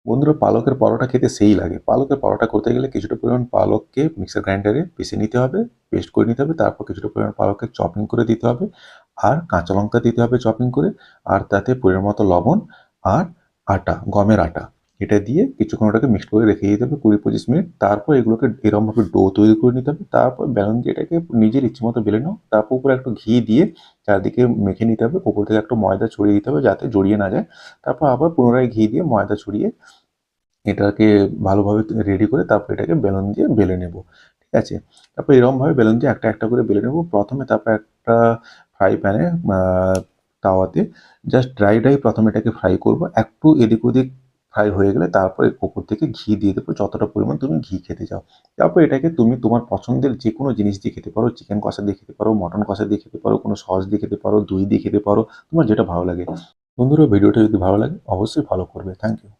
বন্ধুরা, পালকের পরোটা খেতে সেই লাগে। পালকের পরোটা করতে গেলে কিছুটা পরিমাণ পালককে মিক্সার গ্রাইন্ডারে পিষে নিতে হবে, পেস্ট করে নিতে হবে। তারপর কিছুটা পরিমাণ পালককে চপিং করে দিতে হবে। আর কাঁচা লঙ্কা দিতে হবে চপিং করে। আর তাতে পরিমাণ মতো লবণ আর আটা, গমের আটা। এটা দিয়ে কিছুক্ষণ ওটাকে মিক্সড করে রেখে দিতে হবে ২০-২৫ মিনিট। তারপর এগুলোকে এরকমভাবে ডো তৈরি করে নিতে হবে। তারপর বেলন দিয়ে এটাকে নিজের ইচ্ছেমতো বেলে নাও। তারপর উপরে একটু ঘি দিয়ে চারদিকে মেখে নিতে হবে। উপর থেকে একটু ময়দা ছড়িয়ে দিতে হবে যাতে জড়িয়ে না যায়। তারপর আবার পুনরায় ঘি দিয়ে ময়দা ছড়িয়ে এটাকে ভালোভাবে রেডি করে তারপর এটাকে বেলন দিয়ে বেলে নেব। ঠিক আছে? তারপর এরকমভাবে বেলন দিয়ে একটা, একটা করে বেলে নেব। প্রথমে তারপর একটা ফ্রাই প্যানে তাওয়াতে জাস্ট ড্রাই প্রথমে এটাকে ফ্রাই করব। একটু এদিক ওদিক ফ্রাই হয়ে গেলে তারপর উপর থেকে ঘি দিয়ে দেবো যতটা পরিমাণ তুমি ঘি খেতে চাও। তারপর এটাকে তুমি তোমার পছন্দের যেকোনো জিনিস দিয়ে খেতে পারো। চিকেন কষা দিয়ে খেতে পারো, মটন কষা দিয়ে খেতে পারো, কোনো সস দিয়ে খেতে পারো, দই দিয়ে খেতে পারো। তোমার যেটা ভালো লাগে। বন্ধুরা, ভিডিওটা যদি ভালো লাগে অবশ্যই ফলো করবে। Thank you.